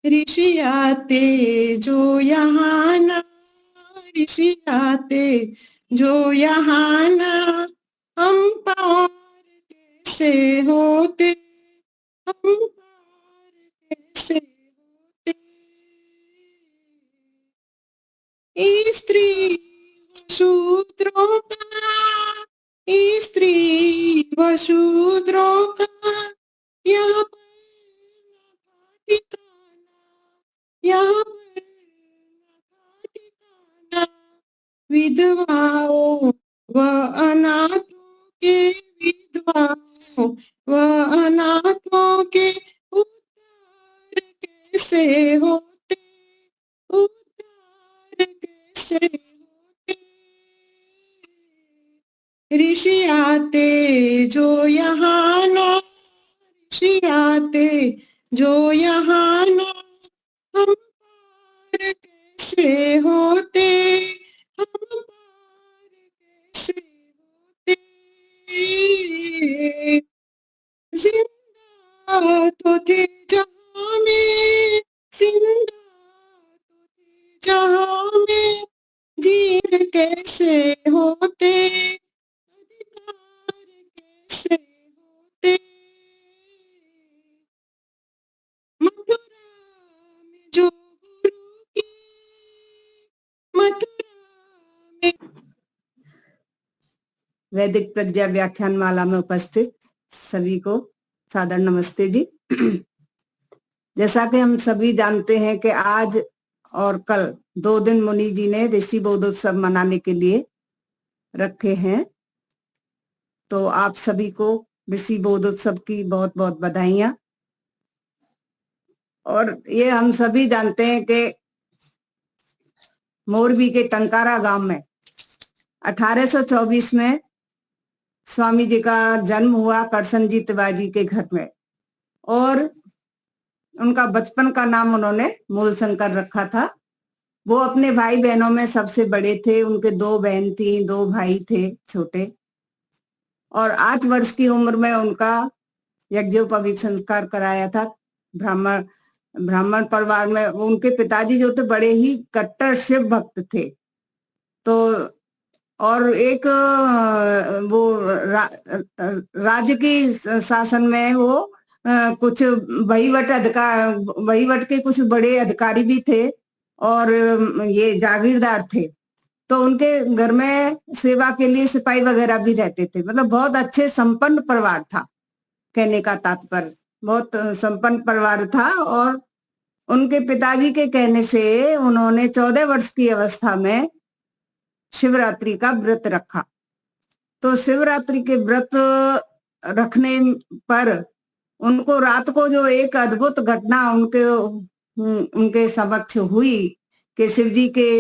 ऋषि आते जो यहाँ ना, ऋषि आते जो यहाँ ना, हम पार कैसे होते, हम पार कैसे होते। स्त्री व शूद्रों का, स्त्री व शूद्रों का यहाँ पर न था ठिकाना, यहाँ पर न था ठिकाना। विधवाओं व अनाथों के, विधवाओं व अनाथों के उद्धार कैसे होते, उद्धार कैसे होते। ऋषि आते जो यहाँ ना, ऋषि आते जो यहाँ ना, हम पार कैसे होते, हम पार कैसे होते। जिंदा तो थे जहाँ में, जिंदा तो थे जहाँ में, जीर कैसे होते, अधिकार कैसे होते। मथुरा में जो गुरु की, मथुरा में वैदिक प्रज्ञा व्याख्यान माला में उपस्थित सभी को सादर नमस्ते जी। जैसा कि हम सभी जानते हैं कि आज और कल 2 दिन मुनि जी ने ऋषि बोधोत्सव मनाने के लिए रखे हैं, तो आप सभी को ऋषि बोधोत्सव की बहुत बहुत बधाइयां। और ये हम सभी जानते हैं कि मोरबी के टंकारा गांव में 1824 में स्वामी जी का जन्म हुआ, करसन जी तिवारी के घर में, और उनका बचपन का नाम उन्होंने मूलशंकर रखा था। वो अपने भाई बहनों में सबसे बड़े थे, उनके 2 बहन थी, 2 भाई थे छोटे, और 8 वर्ष की उम्र में उनका यज्ञोपवीत संस्कार कराया था। ब्राह्मण परिवार में उनके पिताजी जो थे बड़े ही कट्टर शिव भक्त थे। तो और एक वो राज्य की शासन में वो कुछ वहीवट के कुछ बड़े अधिकारी भी थे, और ये जागीरदार थे। तो उनके घर में सेवा के लिए सिपाही वगैरह भी रहते थे। मतलब बहुत अच्छे संपन्न परिवार था, कहने का तात्पर्य बहुत संपन्न परिवार था। और उनके पिताजी के कहने से उन्होंने 14 वर्ष की अवस्था में शिवरात्रि का व्रत रखा। तो शिवरात्रि के व्रत रखने पर उनको रात को जो एक अद्भुत घटना उनके समक्ष हुई कि शिव जी के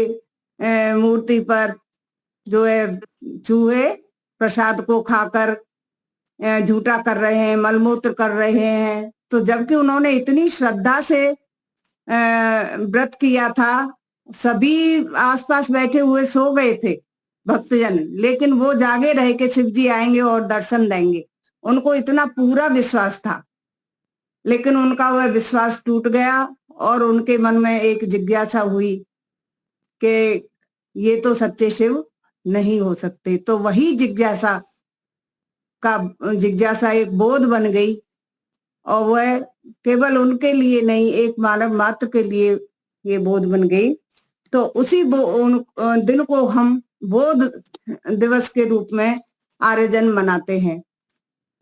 मूर्ति पर जो है चूहे प्रसाद को खाकर झूठा कर रहे हैं, मलमूत्र कर रहे हैं। तो जबकि उन्होंने इतनी श्रद्धा से व्रत किया था, सभी आसपास बैठे हुए सो गए थे भक्तजन, लेकिन वो जागे रहे कि शिव जी आएंगे और दर्शन देंगे। उनको इतना पूरा विश्वास था, लेकिन उनका वह विश्वास टूट गया और उनके मन में एक जिज्ञासा हुई कि ये तो सच्चे शिव नहीं हो सकते। तो वही जिज्ञासा एक बोध बन गई, और वह केवल उनके लिए नहीं, एक मानव मात्र के लिए ये बोध बन गई। तो उसी दिन को हम बोध दिवस के रूप में आर्यजन मनाते हैं।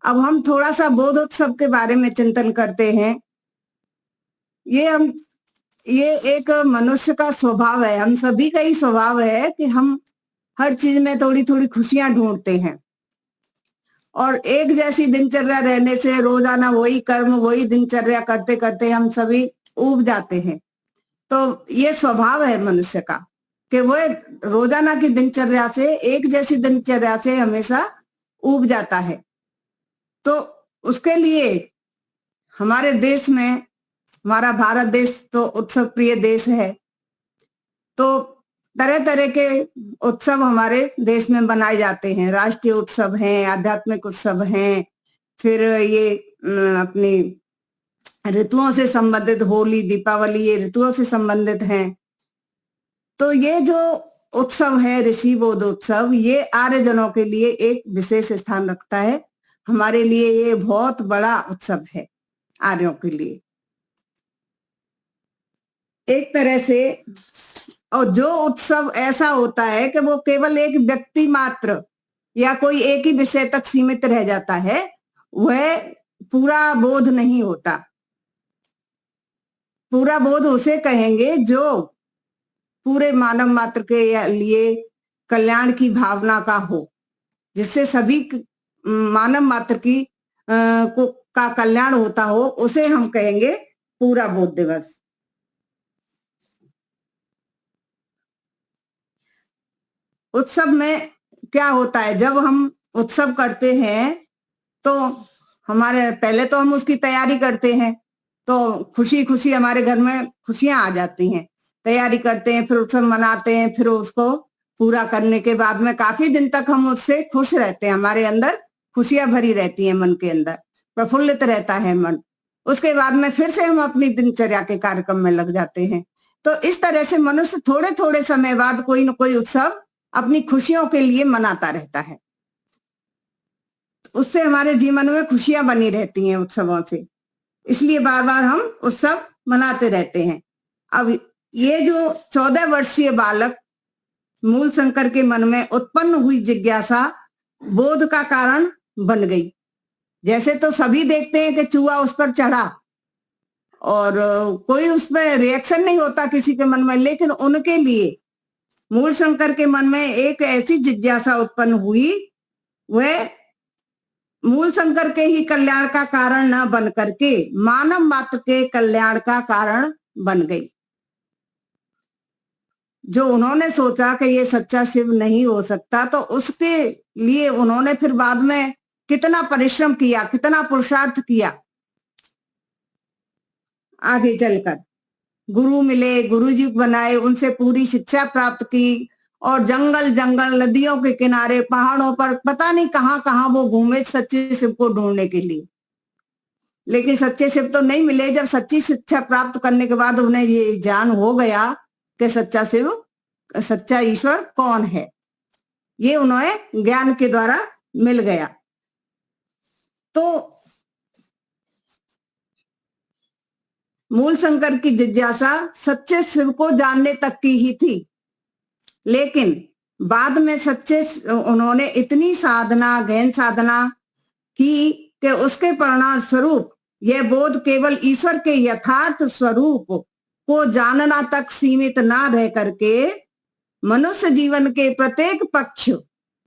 अब हम थोड़ा सा बोधोत्सव के बारे में चिंतन करते हैं। ये एक मनुष्य का स्वभाव है, हम सभी का ही स्वभाव है कि हम हर चीज में थोड़ी थोड़ी खुशियां ढूंढते हैं, और एक जैसी दिनचर्या रहने से रोजाना वही कर्म वही दिनचर्या करते करते हम सभी ऊब जाते हैं। तो ये स्वभाव है मनुष्य का कि वह रोजाना की दिनचर्या से, एक जैसी दिनचर्या से हमेशा ऊब जाता है। तो उसके लिए हमारे देश में, हमारा भारत देश तो उत्सव प्रिय देश है, तो तरह तरह के उत्सव हमारे देश में मनाए जाते हैं। राष्ट्रीय उत्सव हैं, आध्यात्मिक उत्सव हैं, फिर ये अपनी ऋतुओं से संबंधित, होली, दीपावली, ये ऋतुओं से संबंधित हैं। तो ये जो उत्सव है ऋषि बोध उत्सव, ये आर्यजनों के लिए एक विशेष स्थान रखता है। हमारे लिए ये बहुत बड़ा उत्सव है, आर्यों के लिए एक तरह से। और जो उत्सव ऐसा होता है कि वो केवल एक व्यक्ति मात्र या कोई एक ही विषय तक सीमित रह जाता है, वह पूरा बोध नहीं होता। पूरा बोध उसे कहेंगे जो पूरे मानव मात्र के लिए कल्याण की भावना का हो, जिससे सभी मानव मात्र की का कल्याण होता हो, उसे हम कहेंगे पूरा बोध दिवस। उत्सव में क्या होता है, जब हम उत्सव करते हैं तो हमारे पहले तो हम उसकी तैयारी करते हैं, तो खुशी खुशी हमारे घर में खुशियां आ जाती हैं। तैयारी करते हैं, फिर उत्सव मनाते हैं, फिर उसको पूरा करने के बाद में काफी दिन तक हम उससे खुश रहते हैं। हमारे अंदर खुशियां भरी रहती हैं, मन के अंदर प्रफुल्लित रहता है मन। उसके बाद में फिर से हम अपनी दिनचर्या के कार्यक्रम में लग जाते हैं। तो इस तरह से मनुष्य थोड़े थोड़े समय बाद कोई न कोई उत्सव अपनी खुशियों के लिए मनाता रहता है। उससे हमारे जीवन में खुशियां बनी रहती हैं उत्सवों से, इसलिए बार बार हम उत्सव मनाते रहते हैं। अब ये जो 14 वर्षीय बालक मूल शंकर के मन में उत्पन्न हुई जिज्ञासा बोध का कारण बन गई। जैसे तो सभी देखते हैं कि चूहा उस पर चढ़ा और कोई उसमें रिएक्शन नहीं होता किसी के मन में, लेकिन उनके लिए मूल शंकर के मन में एक ऐसी जिज्ञासा उत्पन्न हुई, वह मूल शंकर के ही कल्याण का कारण न बन करके मानव मात्र के कल्याण का कारण बन गई। जो उन्होंने सोचा कि ये सच्चा शिव नहीं हो सकता, तो उसके लिए उन्होंने फिर बाद में कितना परिश्रम किया, कितना पुरुषार्थ किया। आगे चलकर गुरु मिले, गुरुजी बनाए, उनसे पूरी शिक्षा प्राप्त की और जंगल जंगल, नदियों के किनारे, पहाड़ों पर, पता नहीं कहां कहां वो घूमे सच्चे शिव को ढूंढने के लिए। लेकिन सच्चे शिव तो नहीं मिले। जब सच्ची शिक्षा प्राप्त करने के बाद उन्हें ये ज्ञान हो गया कि सच्चा शिव, सच्चा ईश्वर कौन है, ये उन्हें ज्ञान के द्वारा मिल गया। तो मूल शंकर की जिज्ञासा सच्चे शिव को जानने तक की ही थी, लेकिन बाद में सच्चे उन्होंने इतनी साधना, गहन साधना की कि उसके परिणाम स्वरूप यह बोध केवल ईश्वर के यथार्थ स्वरूप को जानना तक सीमित ना रह करके मनुष्य जीवन के प्रत्येक पक्ष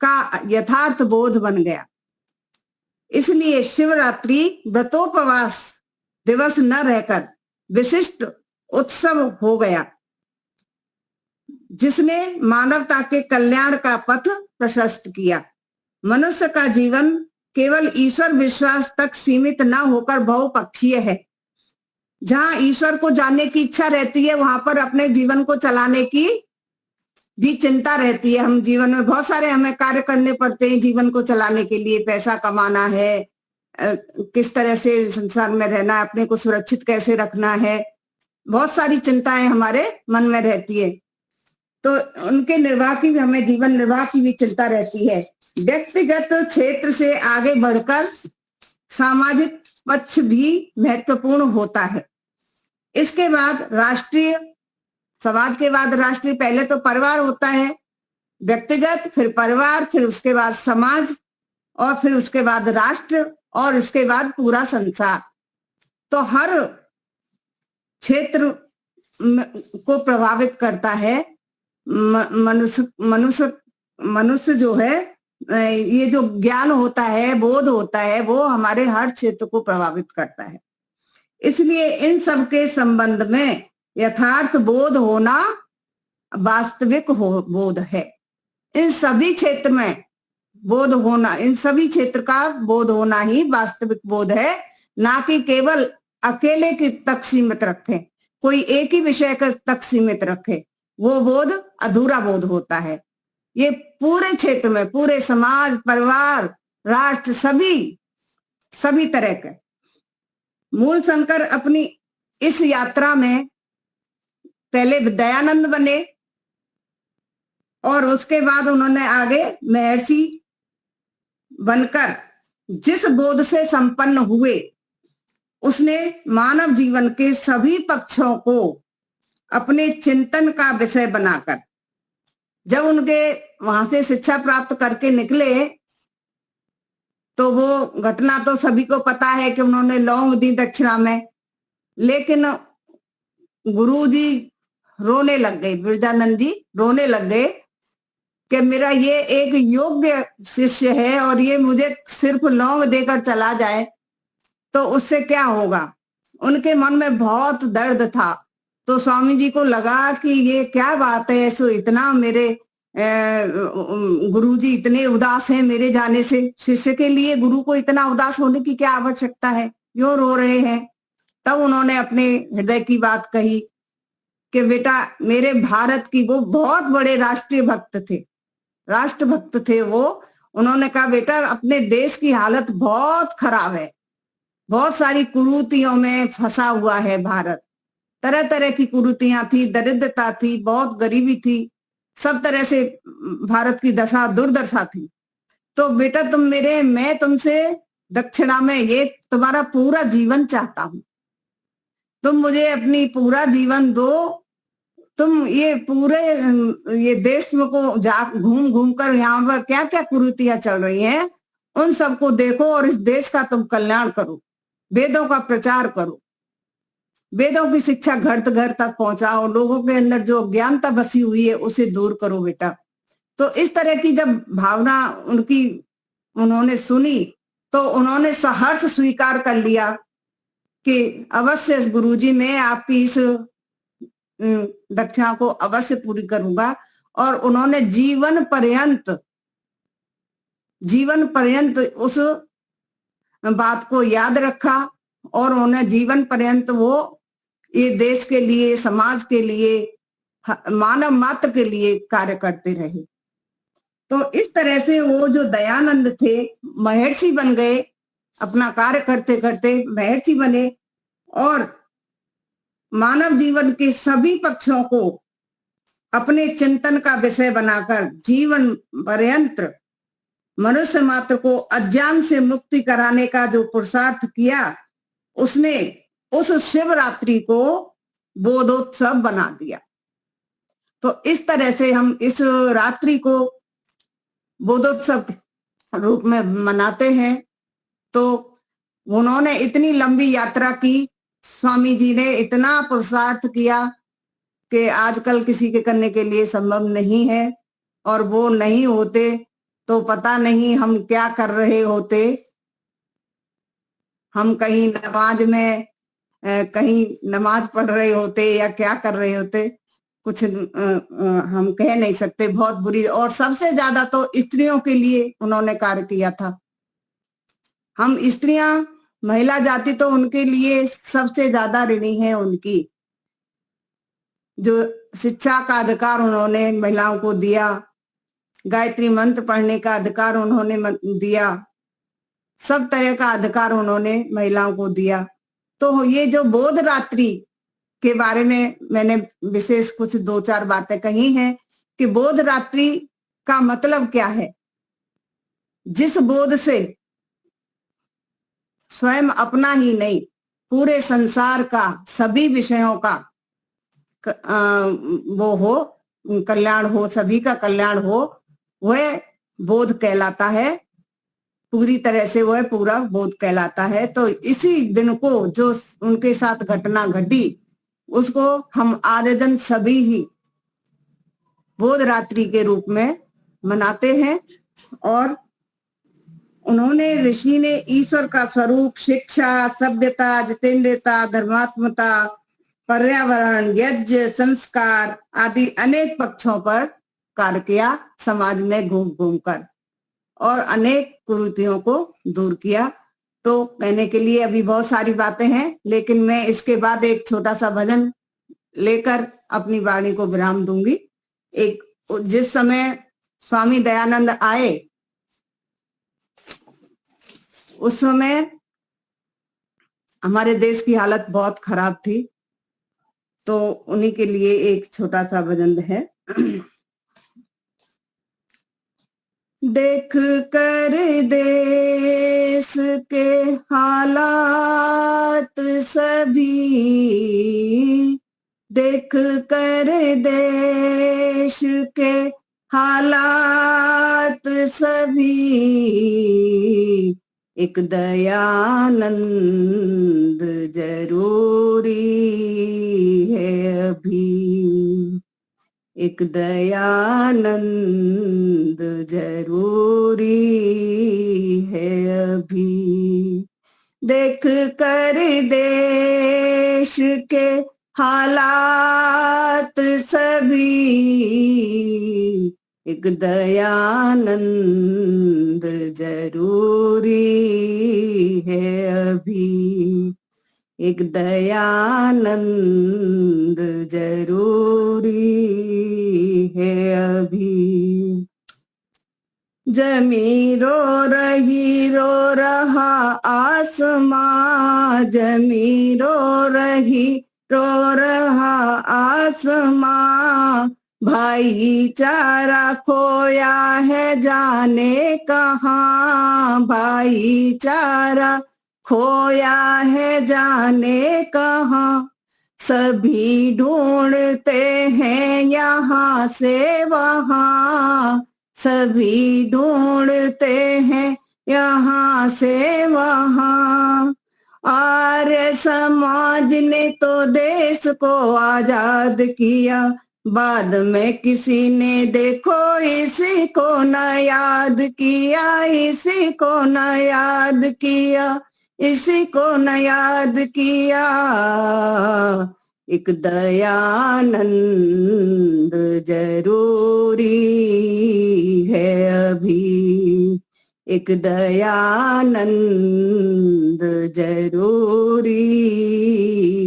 का यथार्थ बोध बन गया। इसलिए शिवरात्रि व्रतोपवास दिवस न रहकर विशिष्ट उत्सव हो गया, जिसने मानवता के कल्याण का पथ प्रशस्त किया। मनुष्य का जीवन केवल ईश्वर विश्वास तक सीमित न होकर बहुपक्षीय है। जहां ईश्वर को जानने की इच्छा रहती है, वहां पर अपने जीवन को चलाने की भी चिंता रहती है। हम जीवन में बहुत सारे हमें कार्य करने पड़ते हैं जीवन को चलाने के लिए। पैसा कमाना है, किस तरह से संसार में रहना है, अपने को सुरक्षित कैसे रखना है, बहुत सारी चिंताएं हमारे मन में रहती है। तो उनके निर्वाह की भी, हमें जीवन निर्वाह की भी चिंता रहती है। व्यक्तिगत क्षेत्र से आगे बढ़कर सामाजिक पक्ष भी महत्वपूर्ण होता है। इसके बाद राष्ट्रीय, समाज के बाद राष्ट्रीय, पहले तो परिवार होता है, व्यक्तिगत, फिर परिवार, फिर उसके बाद समाज, और फिर उसके बाद राष्ट्र, और इसके बाद पूरा संसार। तो हर क्षेत्र को प्रभावित करता है। मनुष्य मनुष्य मनुष्य जो है, ये जो ज्ञान होता है, बोध होता है, वो हमारे हर क्षेत्र को प्रभावित करता है। इसलिए इन सब के संबंध में यथार्थ बोध होना वास्तविक बोध है। इन सभी क्षेत्र में बोध होना, इन सभी क्षेत्र का बोध होना ही वास्तविक बोध है, ना कि केवल अकेले के तक सीमित रखें, कोई एक ही विषय तक सीमित रखे, वो बोध अधूरा बोध होता है। ये पूरे क्षेत्र में, पूरे समाज, परिवार, राष्ट्र, सभी तरह के मूल शंकर अपनी इस यात्रा में पहले दयानंद बने और उसके बाद उन्होंने आगे महर्षि बनकर जिस बोध से संपन्न हुए, उसने मानव जीवन के सभी पक्षों को अपने चिंतन का विषय बनाकर, जब उनके वहां से शिक्षा प्राप्त करके निकले तो वो घटना तो सभी को पता है कि उन्होंने लौंग दी दक्षिणा में, लेकिन गुरुजी रोने लग गए, बिरजानंद जी रोने लग गए कि मेरा ये एक योग्य शिष्य है और ये मुझे सिर्फ लौंग देकर चला जाए तो उससे क्या होगा। उनके मन में बहुत दर्द था। तो स्वामी जी को लगा कि ये क्या बात है, सो इतना मेरे गुरुजी इतने उदास हैं मेरे जाने से, शिष्य के लिए गुरु को इतना उदास होने की क्या आवश्यकता है, क्यों रो रहे हैं। तब उन्होंने अपने हृदय की बात कही कि बेटा मेरे भारत की, वो बहुत बड़े राष्ट्रीय भक्त थे, राष्ट्रभक्त थे वो। उन्होंने कहा बेटा अपने देश की हालत बहुत खराब है, बहुत सारी कुरीतियों में फंसा हुआ है भारत, तरह तरह की कुरीतियां थी, दरिद्रता थी, बहुत गरीबी थी, सब तरह से भारत की दशा दुर्दशा थी। तो बेटा मैं तुमसे दक्षिणा में ये तुम्हारा पूरा जीवन चाहता हूं, तुम मुझे अपनी पूरा जीवन दो, तुम ये पूरे ये देश में को जा घूम घूम कर यहाँ पर क्या क्या कुरीतियां चल रही हैं उन सबको देखो और इस देश का तुम कल्याण करो, वेदों का प्रचार करो, वेदों की शिक्षा घर घर तक पहुंचाओ, लोगों के अंदर जो ज्ञानता बसी हुई है उसे दूर करो बेटा। तो इस तरह की जब भावना उनकी उन्होंने सुनी तो उन्होंने सहर्ष स्वीकार कर लिया कि अवश्य गुरुजी मैं आपकी इस दक्षिणा को अवश्य पूरी करूंगा। और उन्होंने जीवन पर्यंत उस बात को याद रखा और उन्हें जीवन पर्यंत वो ये देश के लिए, समाज के लिए, मानव मात्र के लिए कार्य करते रहे। तो इस तरह से वो जो दयानंद थे महर्षि बन गए, अपना कार्य करते करते महर्षि बने और मानव जीवन के सभी पक्षों को अपने चिंतन का विषय बनाकर जीवन पर्यंत मनुष्य मात्र को अज्ञान से मुक्ति कराने का जो पुरुषार्थ किया, उसने उस शिवरात्रि को बोधोत्सव बना दिया। तो इस तरह से हम इस रात्रि को बोधोत्सव रूप में मनाते हैं। तो उन्होंने इतनी लंबी यात्रा की, स्वामी जी ने इतना पुरुषार्थ किया कि आजकल किसी के करने के लिए संभव नहीं है, और वो नहीं होते तो पता नहीं हम क्या कर रहे होते। हम कहीं नमाज में कहीं नमाज पढ़ रहे होते या क्या कर रहे होते, कुछ हम कह नहीं सकते। बहुत बुरी, और सबसे ज्यादा तो स्त्रियों के लिए उन्होंने कार्य किया था। हम स्त्रियां, महिला जाति तो उनके लिए सबसे ज्यादा ऋणी है। उनकी जो शिक्षा का अधिकार उन्होंने महिलाओं को दिया, गायत्री मंत्र पढ़ने का अधिकार उन्होंने दिया, सब तरह का अधिकार उन्होंने महिलाओं को दिया। तो ये जो बोध रात्रि के बारे में मैंने विशेष कुछ 2-4 बातें कही हैं कि बोध रात्रि का मतलब क्या है। जिस बोध से स्वयं अपना ही नहीं, पूरे संसार का, सभी विषयों का वो हो, कल्याण हो, सभी का कल्याण हो, वह बोध कहलाता है। पूरी तरह से वह पूरा बोध कहलाता है। तो इसी दिन को जो उनके साथ घटना घटी, उसको हम आर्यजन सभी ही बोध रात्रि के रूप में मनाते हैं। और उन्होंने, ऋषि ने ईश्वर का स्वरूप, शिक्षा, सभ्यता, जितेंद्रियता, धर्मात्मता, पर्यावरण, यज्ञ, संस्कार आदि अनेक पक्षों पर कार्य किया, समाज में घूम घूम कर, और अनेक कुरीतियों को दूर किया। तो कहने के लिए अभी बहुत सारी बातें हैं, लेकिन मैं इसके बाद एक छोटा सा भजन लेकर अपनी वाणी को विराम दूंगी। जिस समय स्वामी दयानंद आए उस समय हमारे देश की हालत बहुत खराब थी, तो उन्हीं के लिए एक छोटा सा भजन है। देख कर देश के हालात सभी, देख कर देश के हालात सभी, एक दयानंद जरूरी है अभी, एक दयानंद जरूरी है अभी। देख कर देश के हालात सभी, एक दयानंद जरूरी है अभी, एक दयानंद जरूरी है अभी। जमी रो रही रो रहा आसमां, जमी रो रही रो रहा आसमां, भाईचारा खोया है जाने कहाँ, भाईचारा खोया है जाने कहाँ, सभी ढूंढते हैं यहाँ से वहाँ, सभी ढूंढते हैं यहाँ से वहाँ। आर्य समाज ने तो देश को आजाद किया, बाद में किसी ने देखो इसी को न याद किया, इसी को न याद किया, इसी को न याद किया। एक दयानंद जरूरी है अभी, एक दयानंद जरूरी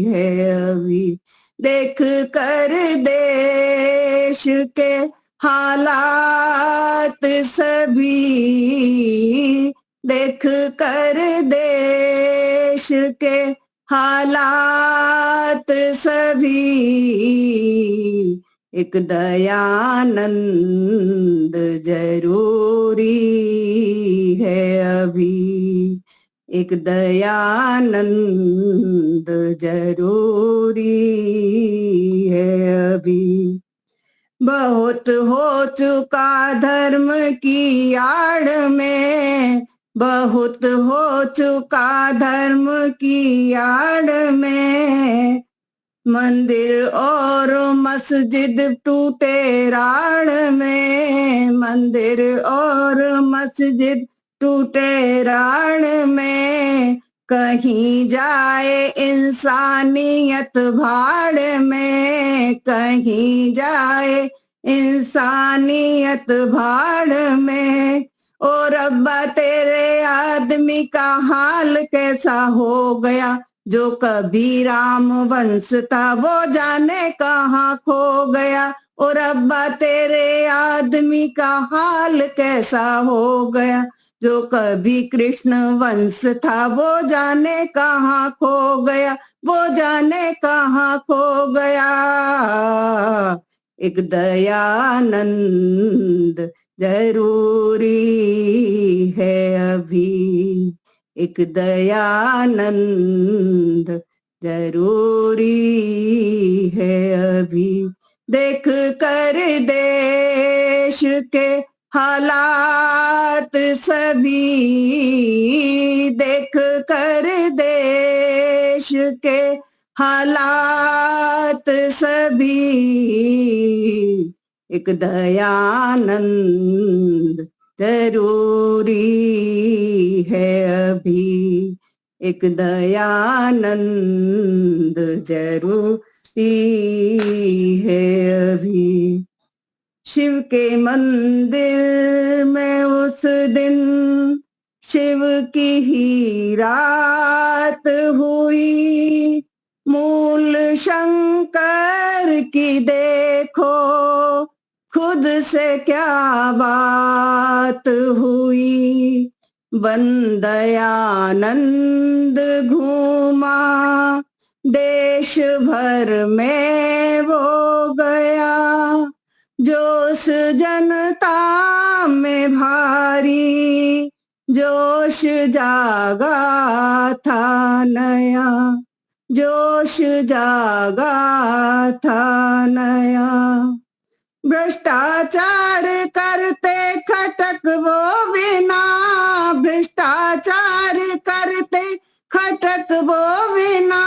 है अभी। देख कर देश के हालात सभी, देख कर देश के हालात सभी, एक दयानंद जरूरी है अभी, एक दयानंद जरूरी है अभी। बहुत हो चुका धर्म की आड़ में, बहुत हो चुका धर्म की आड़ में, मंदिर और मस्जिद टूटे राड़ में, मंदिर और मस्जिद टूटे राड़ में, कहीं जाए इंसानियत भाड़ में, कहीं जाए इंसानियत भाड़ में। और अब्बा तेरे आदमी का हाल कैसा हो गया, जो कभी राम वंश था वो जाने कहाँ खो गया। और अब्बा तेरे आदमी का हाल कैसा हो गया, जो कभी कृष्ण वंश था वो जाने कहाँ खो गया, वो जाने कहाँ खो गया। एक दयानंद जरूरी है अभी, एक दयानंद जरूरी है अभी। देख कर देश के हालात सभी, देख कर देश के हालात सभी, एक दयानंद जरूरी है अभी, एक दयानंद जरूरी है अभी। शिव के मंदिर में उस दिन शिव की ही रात हुई, मूल शंकर की देखो खुद से क्या बात हुई, बंदयानंद घूमा देश भर में वो गया, जोश जनता में भारी जोश जागा था नया, जोश जागा था नया। भ्रष्टाचार करते खटक वो बिना, भ्रष्टाचार करते खटक वो बिना,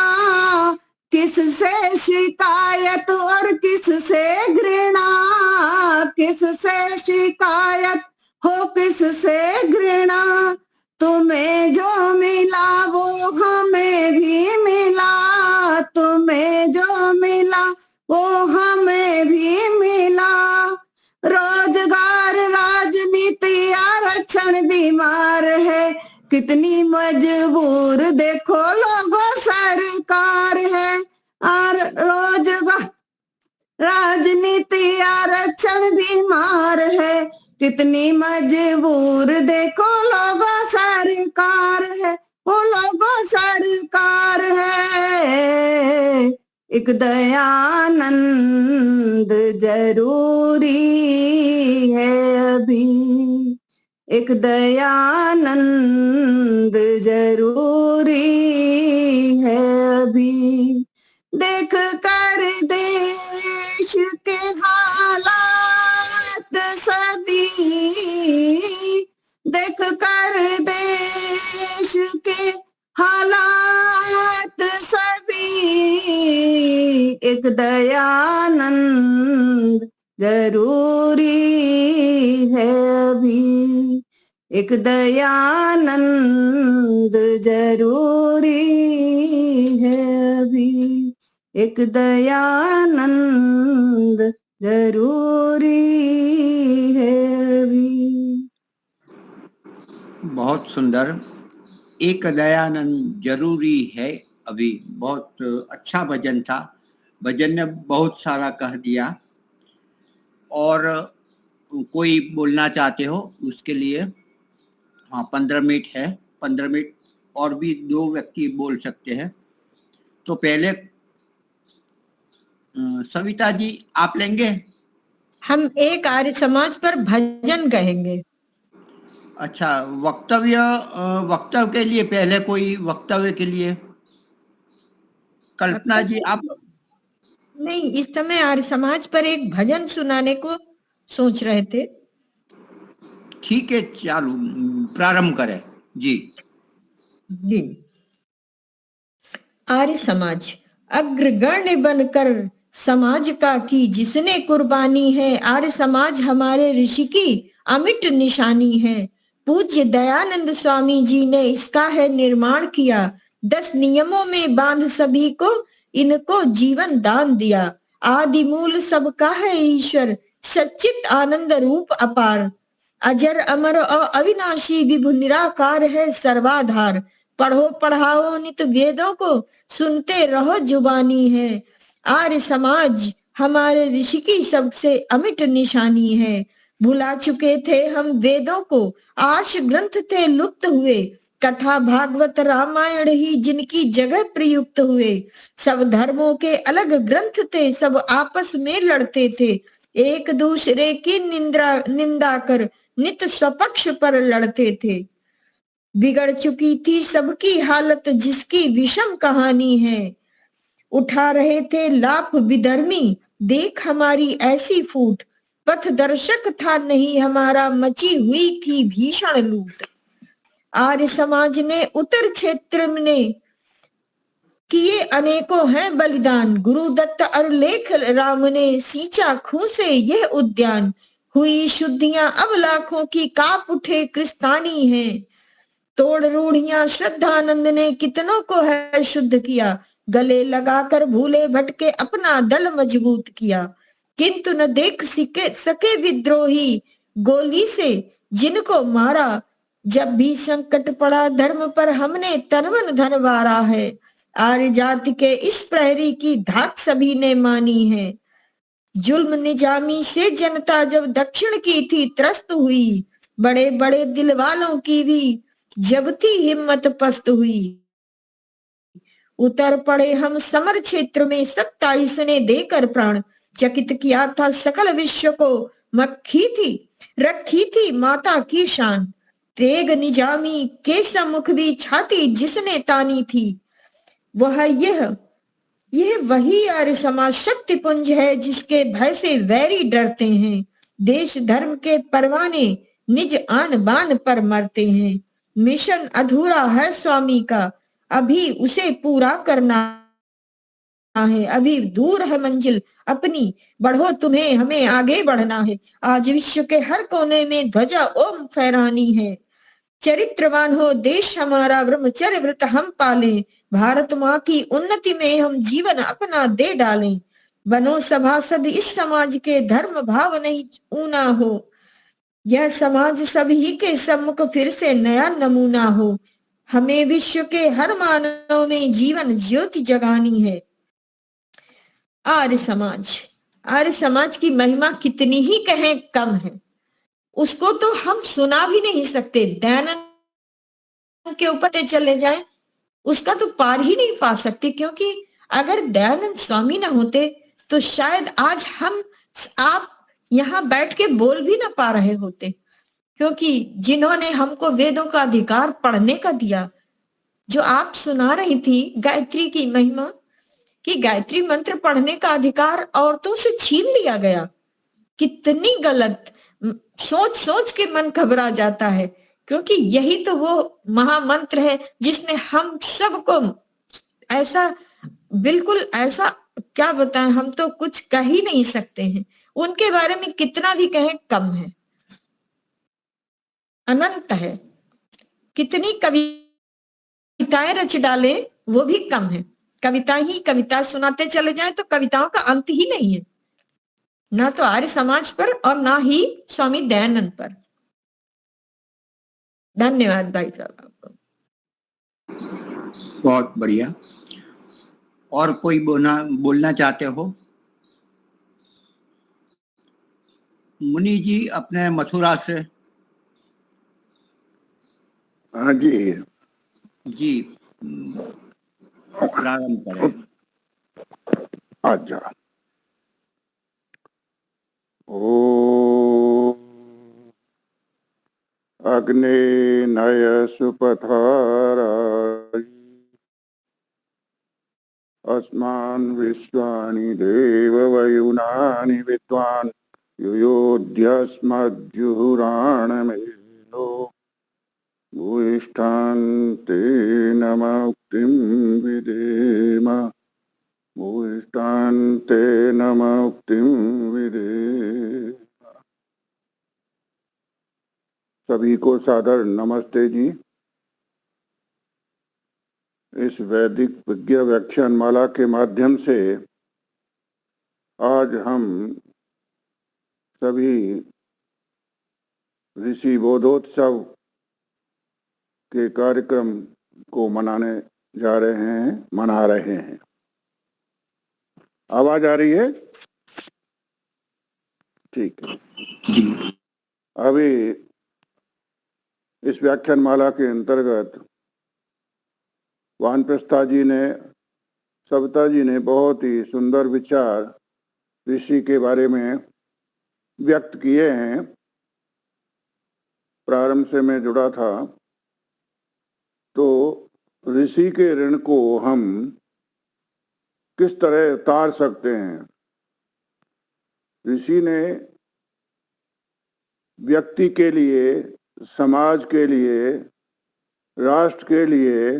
किससे शिकायत और किससे घृणा, किससे शिकायत हो किससे घृणा। तुम्हें जो मिला वो हमें भी मिला, तुम्हें जो मिला वो हमें भी मिला। रोजगार राजनीति आरक्षण बीमार है, कितनी मजबूर देखो लोगों सरकार है। और रोजगार राजनीति आरक्षण बीमार है, कितनी मजबूर देखो लोगों सरकार है, वो लोगों सरकार है। एक दयानंद जरूरी है अभी, एक दयानंद जरूरी है अभी। देख कर देश के हालात सभी, देख कर देश के हालात सभी, एक दयानंद जरूरी है अभी, एक दयानंद जरूरी है अभी, एक दयानंद जरूरी है अभी। बहुत सुंदर। एक दयानंद जरूरी है अभी, बहुत अच्छा भजन था। भजन ने बहुत सारा कह दिया। और कोई बोलना चाहते हो उसके लिए? हाँ, 15 मिनट है, 15 मिनट और भी 2 व्यक्ति बोल सकते हैं। तो पहले सविता जी आप लेंगे? हम एक आर्य समाज पर भजन कहेंगे। अच्छा, वक्तव्य के लिए पहले कोई वक्तव्य के लिए? कल्पना जी आप? नहीं, इस समय आर्य समाज पर एक भजन सुनाने को सोच रहे थे। ठीक है, चालू प्रारंभ करें जी। जी। आर्य समाज अग्रगण्य बनकर समाज का की जिसने कुर्बानी है, आर्य समाज हमारे ऋषि की अमिट निशानी है। पूज्य दयानंद स्वामी जी ने इसका है निर्माण किया, 10 नियमों में बांध सभी को इनको जीवन दान दिया। आदि मूल सबका है ईश्वर, सच्चित आनंद रूप अपार, अजर अमर और अविनाशी विभु निराकार है सर्वाधार। पढ़ो पढ़ाओ नित वेदों को, सुनते रहो जुबानी है। आर्य समाज हमारे ऋषि की सबसे अमिट निशानी है। भुला चुके थे हम वेदों को, आर्ष ग्रंथ थे लुप्त हुए, कथा भागवत रामायण ही जिनकी जगह प्रयुक्त हुए। सब धर्मों के अलग ग्रंथ थे, सब आपस में लड़ते थे, एक दूसरे की निंदा कर नित स्वपक्ष पर लड़ते थे। बिगड़ चुकी थी सबकी हालत जिसकी विषम कहानी है, उठा रहे थे लाभ विधर्मी देख हमारी ऐसी फूट, पथ दर्शक था नहीं हमारा मची हुई थी भीषण लूट। आर्य समाज ने उत्तर क्षेत्र में किए अनेकों हैं बलिदान, गुरुदत्त और लेख राम ने सींचा खूं से यह उद्यान। हुई शुद्धियां अब लाखों की, काप उठे क्रिस्तानी हैं, तोड़ रूढ़ियां श्रद्धानंद ने कितनों को है शुद्ध किया। गले लगाकर भूले भटके अपना दल मजबूत किया, किंतु न देख सके विद्रोही गोली से जिनको मारा। जब भी संकट पड़ा धर्म पर हमने तन मन धन वारा है, आर्य जाति के इस प्रहरी की धाक सभी ने मानी है। जुल्म निजामी से जनता जब दक्षिण की थी त्रस्त हुई, बड़े बड़े दिल वालों की भी जब थी हिम्मत पस्त हुई, उतर पड़े हम समर क्षेत्र में, 27 ने देकर प्राण, चकित किया था सकल विश्व को, रखी थी माता की शान, तेग निजामी के सम्मुख भी छाती जिसने तानी थी, वह यह वही आर्य समाज शक्ति पुंज है, जिसके भय से वैरी डरते हैं, देश धर्म के परवाने निज आन बान पर मरते हैं, मिशन अधूरा है स्वामी का, अभी उसे पूरा करना है, अभी दूर है मंजिल अपनी, बढ़ो तुम्हें हमें आगे बढ़ना है, आज विश्व के हर कोने में ध्वजा ओम फहरानी है, चरित्रवान हो देश हमारा, ब्रह्मचर्य व्रत हम पालें, भारत माँ की उन्नति में हम जीवन अपना दे डालें, बनो सभासद इस समाज के, धर्म भाव नहीं ऊना हो, यह समाज सभी के सम्मुख फिर से नया नमूना हो, हमें विश्व के हर मानव में जीवन ज्योति जगानी है। आर्य समाज की महिमा कितनी ही कहें कम है, उसको तो हम सुना भी नहीं सकते, दयानंद के ऊपर चले जाएं, उसका तो पार ही नहीं पा सकते, क्योंकि अगर दयानंद स्वामी ना होते तो शायद आज आप यहाँ बैठ के बोल भी ना पा रहे होते, क्योंकि जिन्होंने हमको वेदों का अधिकार पढ़ने का दिया, जो आप सुना रही थी गायत्री की महिमा, कि गायत्री मंत्र पढ़ने का अधिकार औरतों से छीन लिया गया, कितनी गलत, सोच सोच के मन घबरा जाता है, क्योंकि यही तो वो महामंत्र है जिसने हम सबको ऐसा, बिल्कुल ऐसा, क्या बताएं, हम तो कुछ कह ही नहीं सकते हैं, उनके बारे में कितना भी कहें कम है, अनंत है, कितनी कविताएं रच डाले वो भी कम है, कविता सुनाते चले जाएं तो कविताओं का अंत ही नहीं है, ना तो आर्य समाज पर और ना ही स्वामी दयानंद पर। धन्यवाद भाई साहब आपको। बहुत बढ़िया। और कोई बोलना चाहते हो? मुनि जी अपने मथुरा से। हाँ जी जी, प्रारंभ करें। अच्छा। ओ अग्ने नय सुपथारायि अस्मान् विश्वानि देववयुनानि विद्वान् युयोध्यस्मज्जुहुराणमेनो भूयिष्ठान्ते नमोक्तिं विधेम भूयिष्ठान्ते नमोक्तिं विधेम। सभी को सादर नमस्ते जी। इस वैदिक विज्ञा व्याख्यान माला के माध्यम से आज हम सभी ऋषि बोधोत्सव के कार्यक्रम को मना रहे हैं। आवाज आ रही है? ठीक है जी। अभी इस व्याख्यान माला के अंतर्गत वानप्रस्था जी ने, सविता जी ने बहुत ही सुंदर विचार ऋषि के बारे में व्यक्त किए हैं। प्रारंभ से मैं जुड़ा था, तो ऋषि के ऋण को हम किस तरह उतार सकते हैं। ऋषि ने व्यक्ति के लिए, समाज के लिए, राष्ट्र के लिए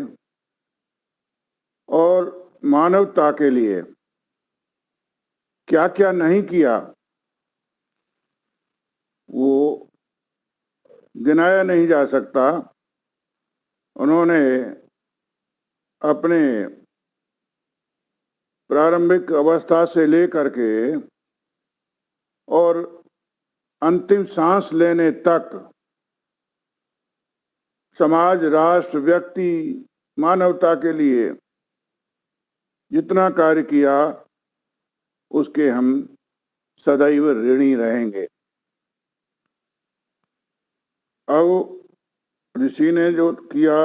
और मानवता के लिए क्या क्या नहीं किया, वो गिनाया नहीं जा सकता। उन्होंने अपने प्रारंभिक अवस्था से लेकर के और अंतिम सांस लेने तक समाज, राष्ट्र, व्यक्ति, मानवता के लिए जितना कार्य किया, उसके हम सदैव ऋणी रहेंगे। अब ऋषि ने जो किया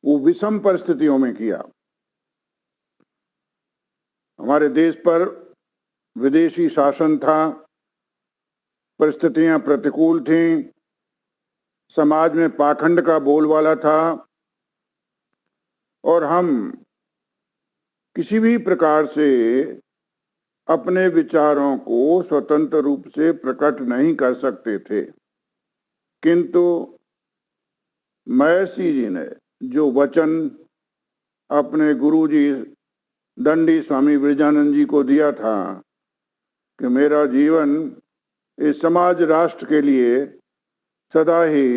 वो विषम परिस्थितियों में किया। हमारे देश पर विदेशी शासन था, परिस्थितियां प्रतिकूल थीं, समाज में पाखंड का बोलबाला था और हम किसी भी प्रकार से अपने विचारों को स्वतंत्र रूप से प्रकट नहीं कर सकते थे। किंतु महर्षि जी ने जो वचन अपने गुरुजी दंडी स्वामी विरजानंद जी को दिया था कि मेरा जीवन इस समाज राष्ट्र के लिए सदा ही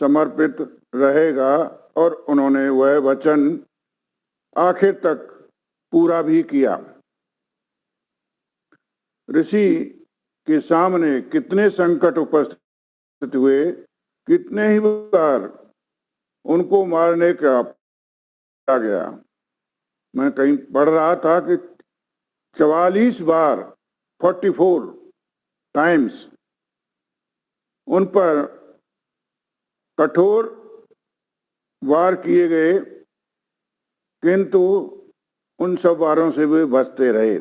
समर्पित रहेगा, और उन्होंने वह वचन आखिर तक पूरा भी किया। ऋषि के सामने कितने संकट उपस्थित हुए, कितने ही बार उनको मारने का आ गया। मैं कहीं पढ़ रहा था कि 44 बार 44 टाइम्स उन पर कठोर वार किए गए, किंतु उन सब वारों से वे बचते रहे।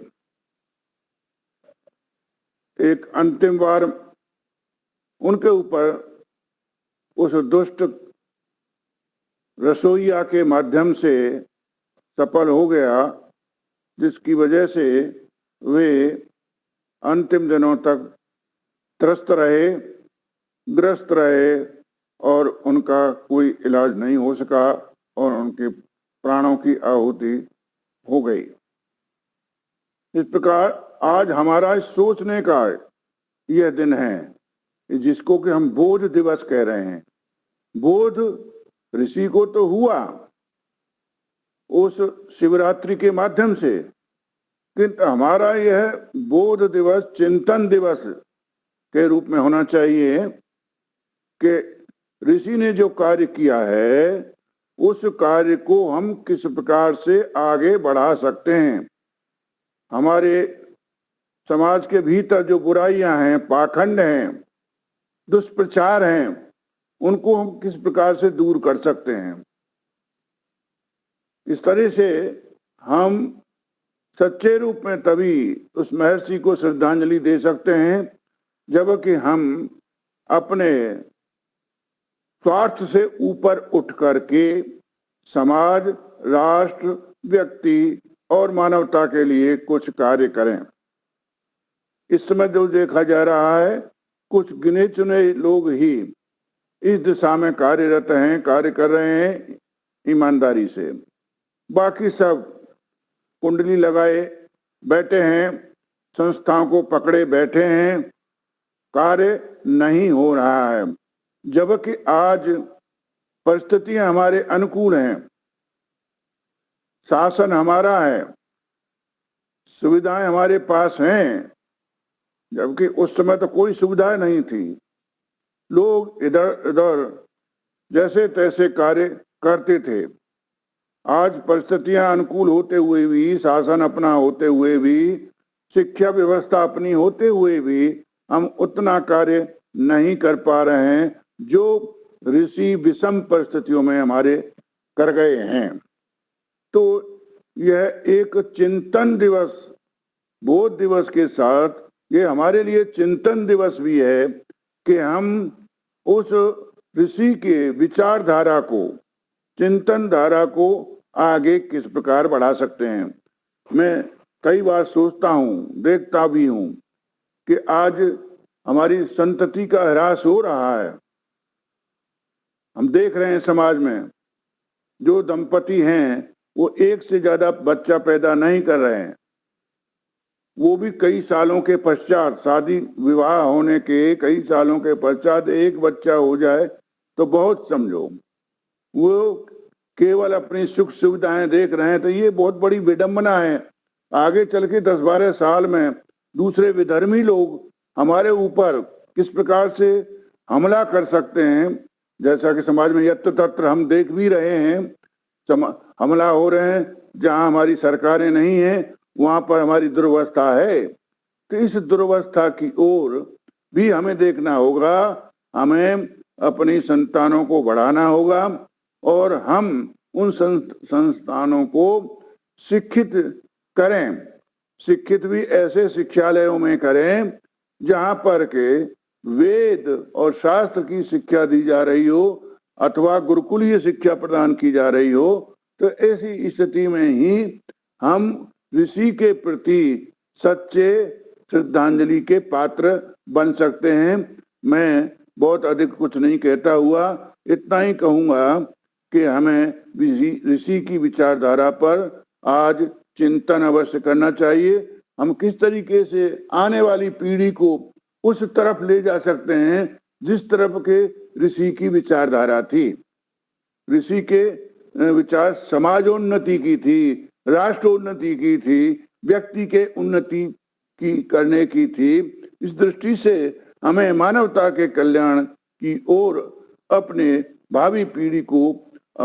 एक अंतिम वार उनके ऊपर उस दुष्ट रसोइया के माध्यम से सफल हो गया, जिसकी वजह से वे अंतिम दिनों तक त्रस्त रहे, ग्रस्त रहे और उनका कोई इलाज नहीं हो सका और उनके प्राणों की आहुति हो गई। इस प्रकार आज हमारा सोचने का यह दिन है, जिसको कि हम बोध दिवस कह रहे हैं। बोध ऋषि को तो हुआ उस शिवरात्रि के माध्यम से, किंतु हमारा यह बोध दिवस चिंतन दिवस के रूप में होना चाहिए कि ऋषि ने जो कार्य किया है उस कार्य को हम किस प्रकार से आगे बढ़ा सकते हैं। हमारे समाज के भीतर जो बुराइयां हैं, पाखंड हैं, दुष्प्रचार हैं, उनको हम किस प्रकार से दूर कर सकते हैं। इस तरह से हम सच्चे रूप में तभी उस महर्षि को श्रद्धांजलि दे सकते हैं जबकि हम अपने स्वार्थ से ऊपर उठ करके समाज, राष्ट्र, व्यक्ति और मानवता के लिए कुछ कार्य करें। इस समय जो देखा जा रहा है, कुछ गिने चुने लोग ही इस दिशा में कार्यरत हैं, कार्य कर रहे हैं ईमानदारी से। बाकी सब कुंडली लगाए बैठे हैं, संस्थाओं को पकड़े बैठे हैं, कार्य नहीं हो रहा है। जबकि आज परिस्थितियां हमारे अनुकूल हैं, शासन हमारा है, सुविधाएं हमारे पास हैं, जबकि उस समय तो कोई सुविधाएं नहीं थी। लोग इधर उधर जैसे तैसे कार्य करते थे। आज परिस्थितियां अनुकूल होते हुए भी, शासन अपना होते हुए भी, शिक्षा व्यवस्था अपनी होते हुए भी हम उतना कार्य नहीं कर पा रहे हैं जो ऋषि विषम परिस्थितियों में हमारे कर गए हैं। तो यह एक चिंतन दिवस, बोध दिवस के साथ ये हमारे लिए चिंतन दिवस भी है कि हम उस ऋषि के विचारधारा को, चिंतन धारा को आगे किस प्रकार बढ़ा सकते हैं। मैं कई बार सोचता हूँ, देखता भी हूँ कि आज हमारी संतति का ह्रास हो रहा है। हम देख रहे हैं समाज में जो दंपति हैं वो एक से ज्यादा बच्चा पैदा नहीं कर रहे हैं। वो भी कई सालों के पश्चात, शादी विवाह होने के कई सालों के पश्चात एक बच्चा हो जाए तो बहुत समझो। वो केवल अपनी सुख सुविधाएं देख रहे हैं, तो ये बहुत बड़ी विडंबना है। आगे चल के 10-12 साल में दूसरे विधर्मी लोग हमारे ऊपर किस प्रकार से हमला कर सकते हैं, जैसा कि समाज में यत्र तत्र हम देख भी रहे हैं, हमला हो रहे हैं। जहां हमारी सरकारें नहीं हैं वहां पर हमारी दुर्वस्था है। तो इस दुर्वस्था की ओर भी हमें देखना होगा। हमें अपनी संतानों को बढ़ाना होगा और हम उन संस्थानों को शिक्षित करें। शिक्षित भी ऐसे शिक्षालयों में करें जहां पर के वेद और शास्त्र की शिक्षा दी जा रही हो अथवा गुरुकुलीय शिक्षा प्रदान की जा रही हो। तो ऐसी स्थिति में ही हम ऋषि के प्रति सच्चे श्रद्धांजलि के पात्र बन सकते हैं। मैं बहुत अधिक कुछ नहीं कहता हुआ इतना ही कहूंगा कि हमें ऋषि की विचारधारा पर आज चिंतन अवश्य करना चाहिए। हम किस तरीके से आने वाली पीढ़ी को उस तरफ ले जा सकते हैं जिस तरफ के ऋषि की विचारधारा थी। ऋषि के विचार समाजोन्नति की थी, राष्ट्रोन्नति की थी, व्यक्ति के उन्नति की करने की थी। इस दृष्टि से हमें मानवता के कल्याण की ओर अपने भावी पीढ़ी को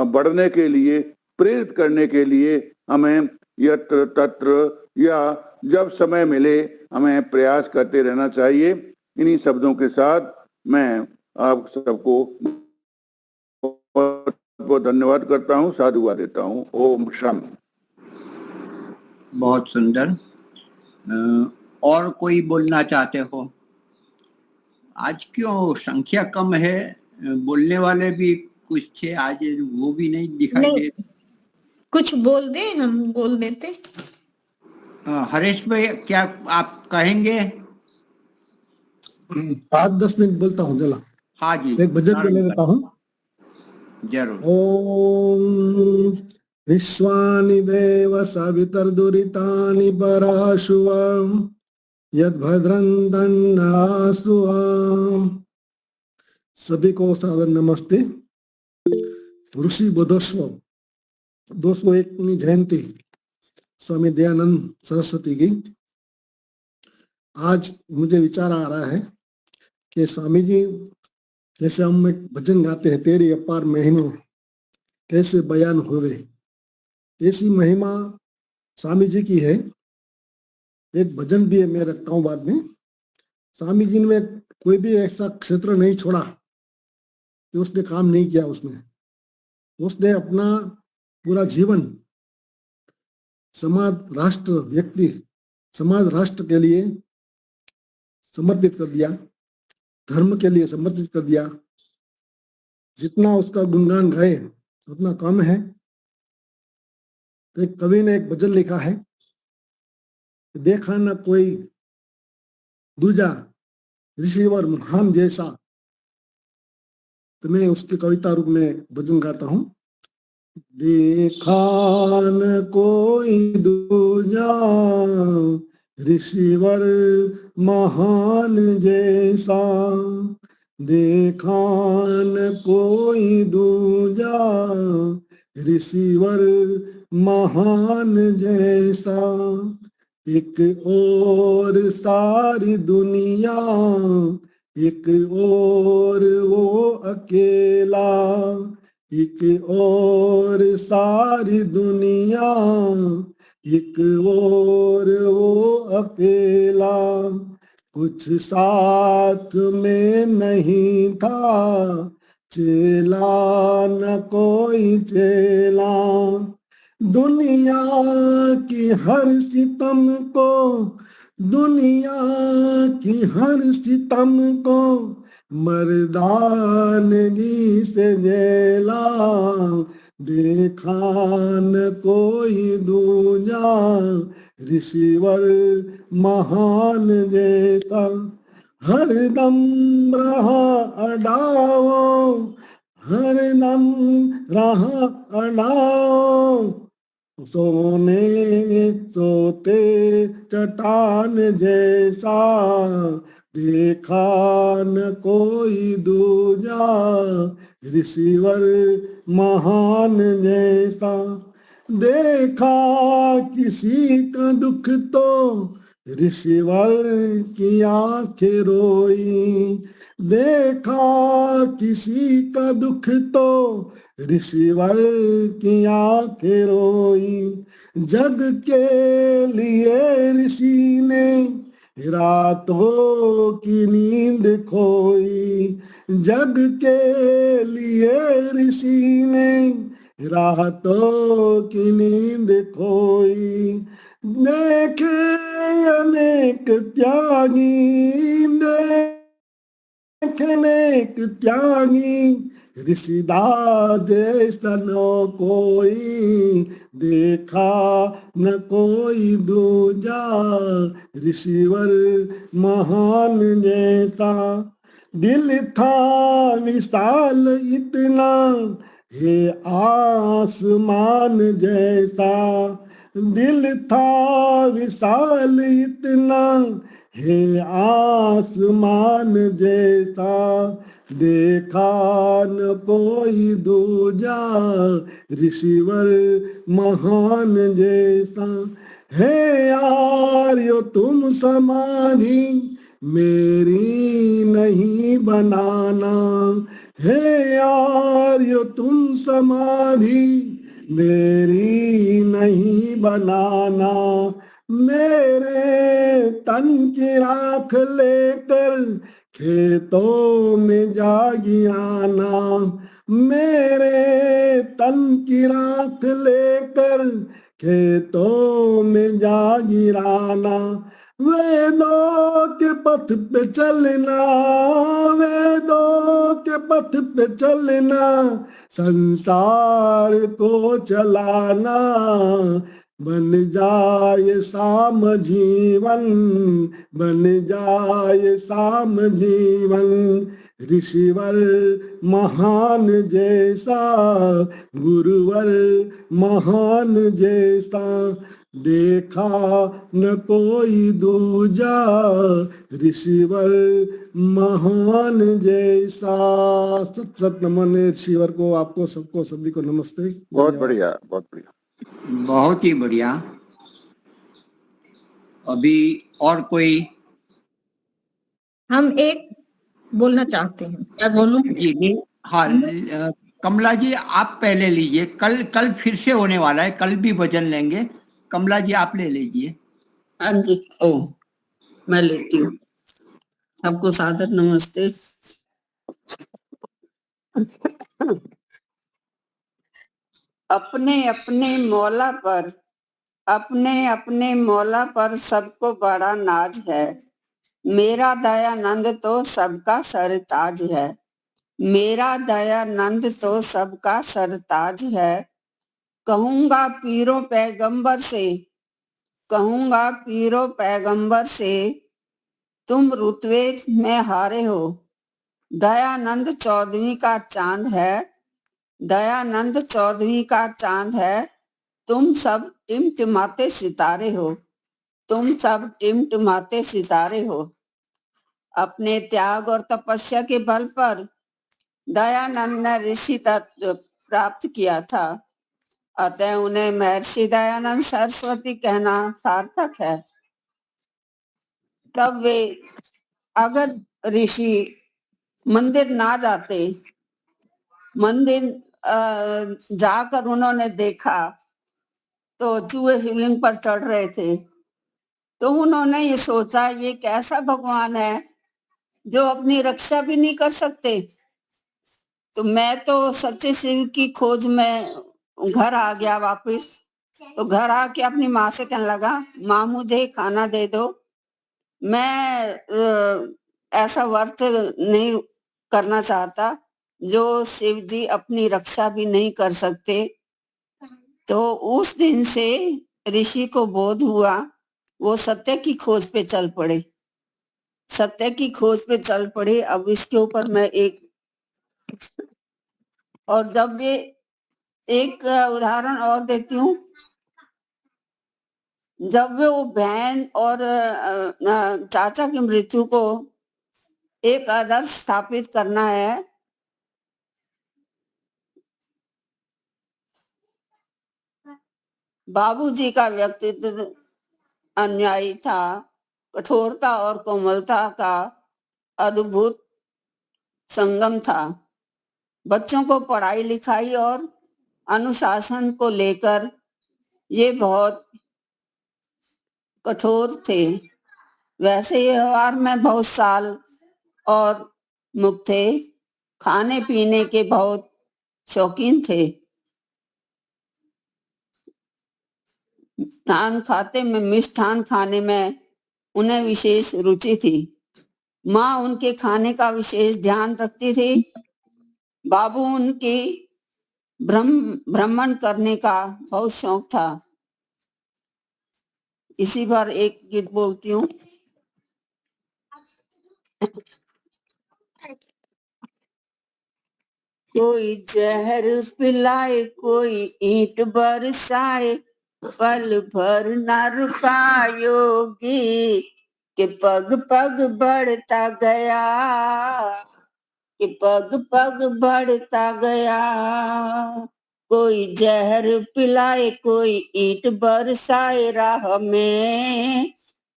बढ़ने के लिए प्रेरित करने के लिए हमें यत्र तत्र या जब समय मिले हमें प्रयास करते रहना चाहिए। इन्हीं शब्दों के साथ मैं आप सबको बहुत धन्यवाद करता हूँ, साधुवाद देता हूँ। ओम शम। बहुत सुंदर। और कोई बोलना चाहते हो? आज क्यों संख्या कम है? बोलने वाले भी कुछ थे आज, वो भी नहीं दिखाई दे। कुछ बोल दे, हम बोल देते। हरेश भाई क्या आप कहेंगे? 5-10 मिनट बोलता हूँ जला। हाँ जी, एक भजन ले लेता हूँ। जरूर। ओम विश्वानि देव सवितर्दुरितानि पराशुवम् यद्भद्रं तन्नासुवम्। सभी को सादर नमस्ते। ऋषि बोधोत्सव 201वीं जयंती स्वामी दयानंद सरस्वती की। आज मुझे विचार आ रहा है कि स्वामी जी जैसे हम एक भजन गाते हैं, तेरी अपार महिमा कैसे बयान होवे, ऐसी महिमा स्वामी जी की है। एक भजन भी है, मैं रखता हूँ बाद में। स्वामी जी ने कोई भी ऐसा क्षेत्र नहीं छोड़ा कि उसने काम नहीं किया। उसने अपना पूरा जीवन समाज राष्ट्र व्यक्ति समाज राष्ट्र के लिए समर्पित कर दिया, धर्म के लिए समर्पित कर दिया। जितना उसका गुणगान गाए उतना कम है। तो एक कवि ने एक भजन लिखा है, देखा न कोई दूजा ऋषिवर महान जैसा। तो मैं उसकी कविता रूप में भजन गाता हूँ। देखा न कोई दूजा ऋषिवर महान जैसा, देखा न कोई दूजा ऋषिवर महान जैसा। एक और सारी दुनिया, एक और वो अकेला, एक और सारी दुनिया, एक और वो अकेला। कुछ साथ में नहीं था, चेला न कोई चेला। दुनिया की हर सितम को, दुनिया की हर सितम को मर्दानगी से झेला। देखा न कोई दूजा ऋषिवर महान जैसा। हर दम रहा अडाओ, हर दम रहा अडाओ। सोने सोते चट्टान जैसा, देखा न कोई दूजा ऋषिवर महान जैसा। देखा किसी का दुख तो ऋषिवर की आंखें रोई। देखा किसी का दुख तो ऋषिवर की आंखें रोई। जग के लिए ऋषि ने रातों की नींद खोई जग के लिए ऋषि ने, रातों की नींद खोई। देखे अनेक त्यागी, देखे अनेक त्यागी, ऋषिदास जैसा न कोई, देखा न कोई दूजा, ऋषिवर महान जैसा। दिल था विशाल इतना, हे आसमान जैसा, दिल था विशाल इतना, हे आसमान जैसा, देखा न कोई दूजा, ऋषिवर महान जैसा। है आर्यो तुम समाधि मेरी नहीं बनाना, है आर्यो तुम समाधि मेरी नहीं बनाना। मेरे तन की राख लेकर खेतों में जा गिराना, मेरे तन की राख लेकर खेतों में जा गिराना। वेदों के पथ पे चलना, वेदों के पथ पे चलना, संसार को चलाना। बन जाए साम जीवन, बन जाए साम जीवन, ऋषिवर महान जैसा, गुरुवर महान जैसा, देखा न कोई दूजा, ऋषिवर महान जैसा। सत सत नमन ऋषिवर को, आपको सबको सभी को नमस्ते। बहुत बढ़िया, बहुत बढ़िया, बहुत ही बढ़िया। अभी और कोई? हम एक बोलना चाहते हैं। क्या बोलूं? जी नहीं, हाँ, कमला जी आप पहले लीजिए। कल फिर से होने वाला है, कल भी भजन लेंगे। कमला जी आप ले लीजिए। हाँ जी, ओ मैं लेती हूँ। सबको सादर नमस्ते। अपने अपने मौला पर, अपने अपने मौला पर सबको बड़ा नाज है। मेरा दयानंद तो सबका सरताज है, मेरा दयानंद तो सबका सरताज है। कहूंगा पीरों पैगंबर से, कहूंगा पीरों पैगंबर से, तुम रुतबे में हारे हो। दयानंद 14वीं का चांद है, दयानंद 14वीं का चांद है। तुम सब टिमटिमाते सितारे हो, तुम सब टिमटिमाते सितारे हो। अपने त्याग और तपस्या के बल पर दयानंद ने ऋषि तत्व प्राप्त किया था, अतः उन्हें महर्षि दयानंद सरस्वती कहना सार्थक है। तब वे, अगर ऋषि मंदिर ना जाते, मंदिर जाकर उन्होंने देखा तो चूहे शिवलिंग पर चढ़ रहे थे, तो उन्होंने ये सोचा ये कैसा भगवान है जो अपनी रक्षा भी नहीं कर सकते। तो मैं तो सच्चे शिव की खोज में घर आ गया वापस। तो घर आके अपनी माँ से कहने लगा, माँ मुझे खाना दे दो, मैं ऐसा व्रत नहीं करना चाहता जो शिव जी अपनी रक्षा भी नहीं कर सकते। तो उस दिन से ऋषि को बोध हुआ, वो सत्य की खोज पे चल पड़े, सत्य की खोज पे चल पड़े। अब इसके ऊपर मैं एक, और जब ये एक उदाहरण और देती हूँ। जब वो बहन और चाचा की मृत्यु को एक आदर्श स्थापित करना है, बाबूजी का व्यक्तित्व अन्यायी था, कठोरता और कोमलता का अद्भुत संगम था। बच्चों को पढ़ाई लिखाई और अनुशासन को लेकर ये बहुत कठोर थे। वैसे व्यवहार में बहुत साल और मुक्त थे। खाने पीने के बहुत शौकीन थे। मिष्ठान खाने में उन्हें विशेष रुचि थी। माँ उनके खाने का विशेष ध्यान रखती थी। बाबू उनकी भ्रमण करने का बहुत शौक था। इसी पर एक गीत बोलती हूँ। कोई जहर पिलाए, कोई ईंट बरसाए, पल भर न रुका योगी, कि पग पग बढ़ता गया, कि पग पग बढ़ता गया। कोई जहर पिलाए, कोई ईंट बरसाए, राह में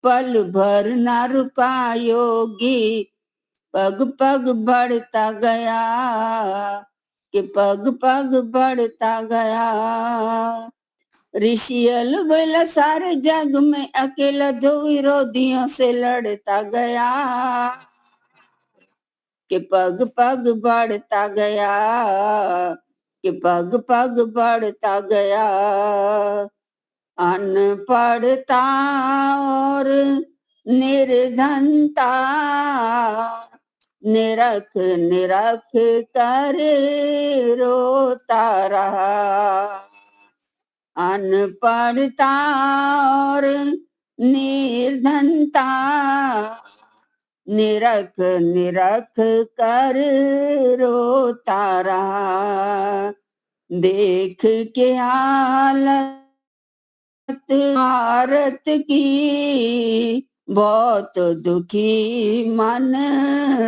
पल भर न रुका योगी, पग पग बढ़ता गया, कि पग पग बढ़ता गया। ऋषि अलबेला सारे जग में अकेला जो विरोधियों से लड़ता गया, कि पग पग बढ़ता गया, कि पग पग बढ़ता गया। अनपढ़ता और निर्धनता निरख निरख कर रोता रहा। अनपढ़ता और निर्धनता निरख निरख कर रोता रहा। देख के हालत भारत की बहुत दुखी मन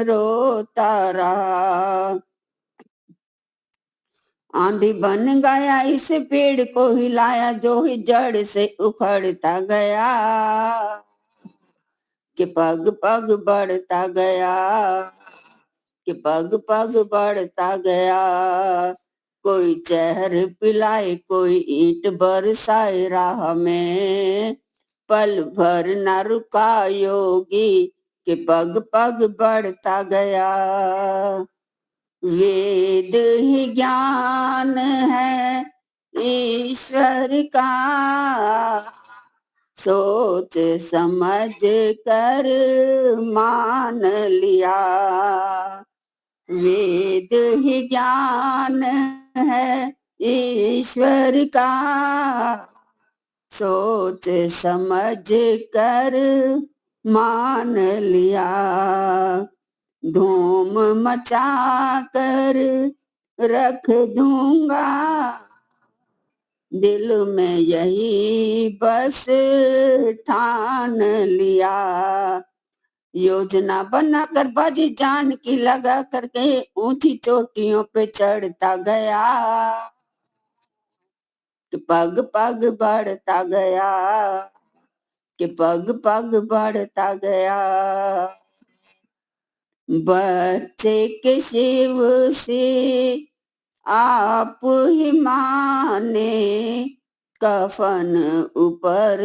रोता रहा। आंधी बन गया इस पेड़ को हिलाया, जो ही जड़ से उखड़ता गया, कि पग पग बढ़ता गया, कि पग पग बढ़ता गया। कोई जहर पिलाए, कोई ईंट बरसाए, राह में पल भर न रुका योगी, कि पग पग बढ़ता गया। वेद ही ज्ञान है ईश्वर का, सोच समझ कर मान लिया। वेद ही ज्ञान है ईश्वर का, सोच समझ कर मान लिया। धूम मचा कर रख दूंगा, दिल में यही बस ठान लिया। योजना बनाकर बाजी जान की लगा करके ऊंची चोटियों पे चढ़ता गया, कि पग पग बढ़ता गया, कि पग पग बढ़ता गया। बच्चे के शिव से आप ही माने, कफन ऊपर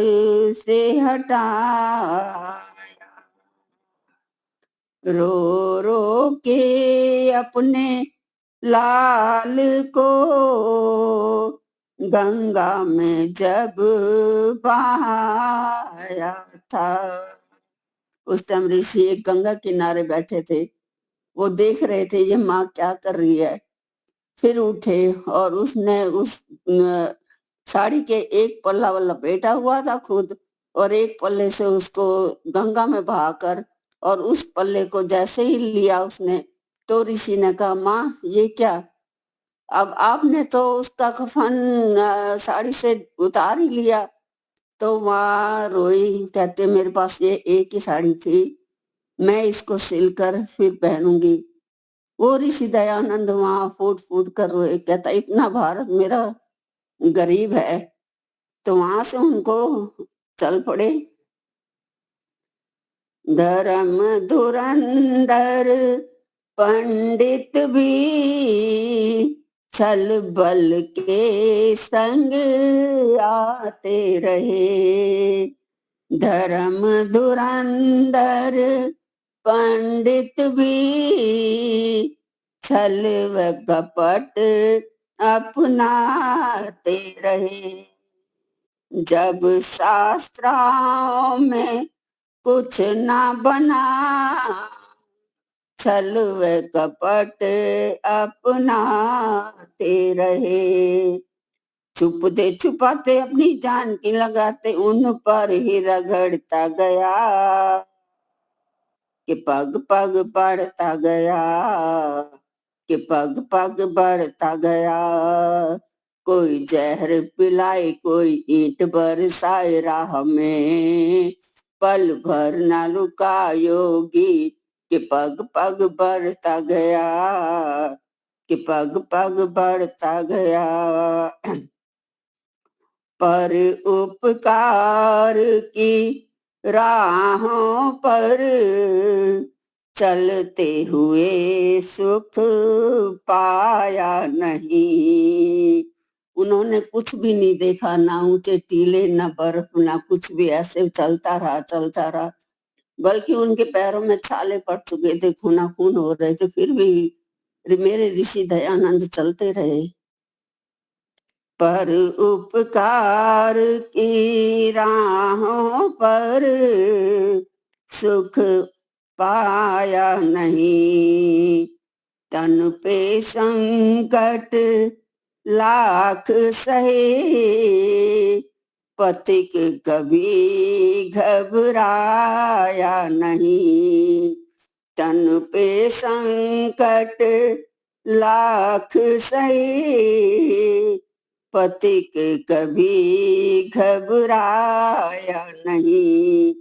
से हटाया। रो रो के अपने लाल को गंगा में जब बहाया था। उस टाइम ऋषि एक गंगा किनारे बैठे थे। वो देख रहे थे ये माँ क्या कर रही है। फिर उठे और उसने उस साड़ी के एक पल्ला वाला लपेटा हुआ था खुद, और एक पल्ले से उसको गंगा में बहाकर, और उस पल्ले को जैसे ही लिया उसने, तो ऋषि ने कहा, माँ ये क्या, अब आपने तो उसका कफन साड़ी से उतार ही लिया। तो माँ रोई, कहते मेरे पास ये एक ही साड़ी थी, मैं इसको सिलकर फिर पहनूंगी। वो ऋषि दयानंद वहां फूट फूट कर रोए, कहता इतना भारत मेरा गरीब है। तो वहां से उनको चल पड़े। धर्म धुरंधर पंडित भी छल बल के संग आते रहे। धर्म धुरंधर पंडित भी छल व कपट अपनाते रहे। जब शास्त्रों में कुछ ना बना, छल व कपट अपनाते रहे। छुपते छुपाते अपनी जान की लगाते, उन पर ही रगड़ता गया कि पग पग बढ़ता गया, कि पग पग बढ़ता गया। कोई जहर पिलाए, कोई ईंट बरसाए राह में, पल भर न रुका योगी कि पग पग बढ़ता गया, कि पग पग बढ़ता गया। पर उपकार की राहों पर चलते हुए सुख पाया नहीं। उन्होंने कुछ भी नहीं देखा, ना ऊंचे टीले, ना बर्फ, ना कुछ भी। ऐसे चलता रहा, बल्कि उनके पैरों में छाले पड़ चुके थे, खूनाखून हो रहे थे, फिर भी मेरे ऋषि दयानंद चलते रहे। पर उपकार की राहों पर सुख पाया नहीं। तन पे संकट लाख सहे, पथिक कभी घबराया नहीं। तन पे संकट लाख सहे, पथिक कभी घबराया नहीं।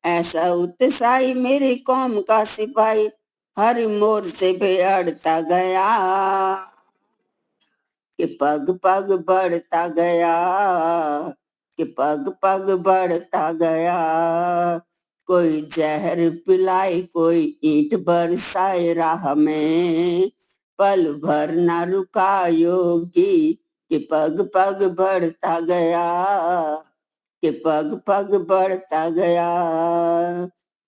ऐसा उत्साही मेरी कौम का सिपाही हर मोड़ से बेअड़ता गया कि पग पग बढ़ता गया, कि पग पग बढ़ता गया। कोई जहर पिलाए, कोई ईंट बरसाए राह में, पल भर न रुका योगी कि पग पग बढ़ता गया, कि पग पग बढ़ता गया,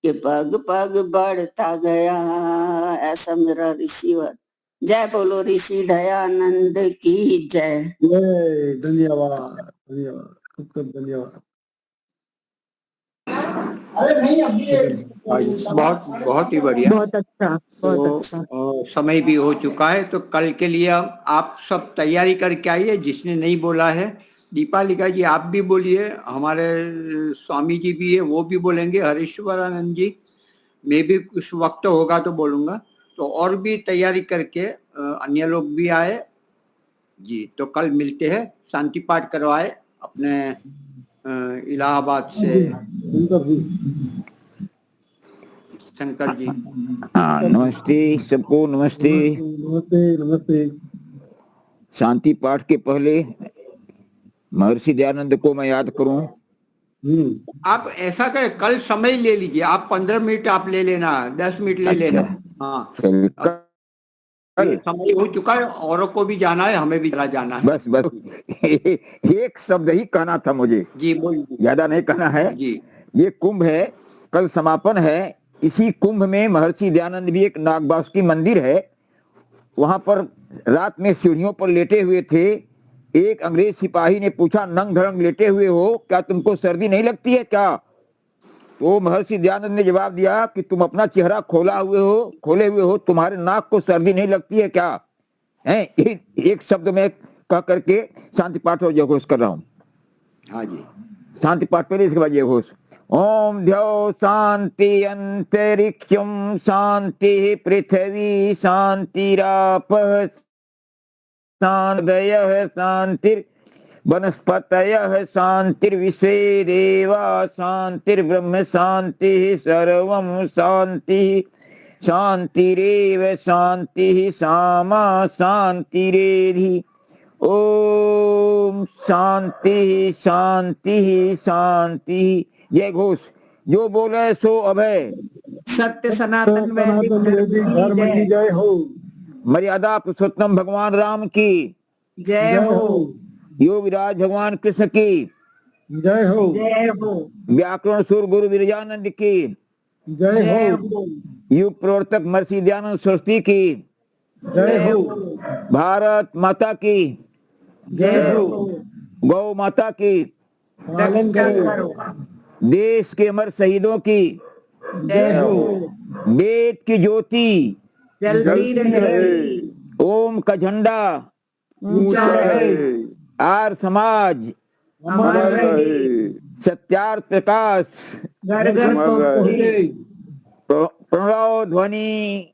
कि पग पग बढ़ता गया। ऐसा मेरा ऋषिवर। जय बोलो ऋषि दयानंद की जय। जय। धन्यवाद, धन्यवाद, खूब खूब धन्यवाद। बहुत बहुत ही बढ़िया। बहुत अच्छा, बहुत तो अच्छा। समय भी हो चुका है, तो कल के लिए आप सब तैयारी करके आइए। जिसने नहीं बोला है, दीपालिका जी आप भी बोलिए, हमारे स्वामी जी भी है वो भी बोलेंगे, हरीश्वरानंद जी, मैं भी कुछ वक्त होगा तो बोलूंगा। तो और भी तैयारी करके अन्य लोग भी आए जी। तो कल मिलते हैं। शांति पाठ करवाए अपने इलाहाबाद से शंकर जी। हाँ, नमस्ते सबको, नमस्ते। नमस्ते, नमस्ते। शांति पाठ के पहले महर्षि दयानंद को मैं याद करूं। आप ऐसा करें, कल समय ले लीजिए, आप 15 मिनट आप ले लेना, 10 मिनट ले लेना। हाँ, कल समय हो चुका है, औरों को भी जाना है, हमें भी जाना है। बस एक शब्द ही कहना था मुझे जी, बोलिए। ज्यादा नहीं कहना है जी। ये कुंभ है, कल समापन है। इसी कुंभ में महर्षि दयानंद भी एक नागवासुकी मंदिर है, वहां पर रात में सीढ़ियों पर लेटे हुए थे। एक अंग्रेज सिपाही ने पूछा, नंग धड़ंग लेटे हुए हो, क्या तुमको सर्दी नहीं लगती है क्या? तो महर्षि दयानंद ने जवाब दिया कि तुम अपना चेहरा खोले हुए हो, तुम्हारे नाक को सर्दी नहीं लगती है क्या? है एक शब्द में कह करके शांति पाठ और जयघोष कर रहा हूं। हाँ जी, शांति पाठ पहले, इसके बाद जयघोष। ओम द्यौ शांति अंतरिक्षम शांति पृथ्वी शांतिरापः शांतयः शांतिर वनस्पतयः शांतिर्विश्वे देवा शांतिर्ब्रह्म शांति सर्वं शांति शांतिरेव शांति सामा शांतिरेधि। ओम शांति शांति शांति। जय घोष। जो बोले सो अभय। सत्य सनातन वैदिक धर्म की जय हो। मर्यादा पुरुषोत्तम भगवान राम की जय हो। योगराज भगवान कृष्ण की जय हो। जय हो। व्याकरण सुर गुरु विरजानंद की जय हो। युग प्रवर्तक महर्षि दयानंद सरस्वती की जय हो। भारत माता की जय हो। गौ माता की पालन करो। देश के अमर शहीदों की जय हो। वेद की ज्योति जल्दी रहे। ओम का झंडा ऊंचा रहे। आर्य समाज अमर रहे। सत्यार्थ प्रकाश घर घर अमर पहुंचे। रहे। प्रणव ध्वनि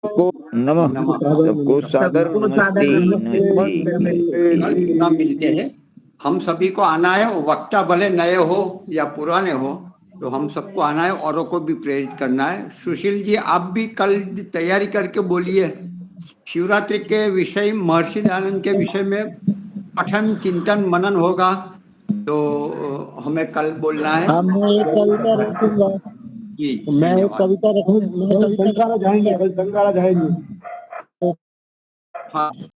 सबको नमः, सबको सादर नमस्ते, नमस्ते। मिलते हैं। हम सभी को आना है, वक्ता भले नए हो या पुराने हो, तो हम सबको आना है, औरों को भी प्रेरित करना है। सुशील जी, आप भी कल तैयारी करके बोलिए। शिवरात्रि के विषय, महर्षि दयानंद के विषय में पठन चिंतन मनन होगा, तो हमें कल बोलना है। मैं एक कविता रखूंगा। जी, मैं एक कविता रखूंगा। जाएंगे। हाँ।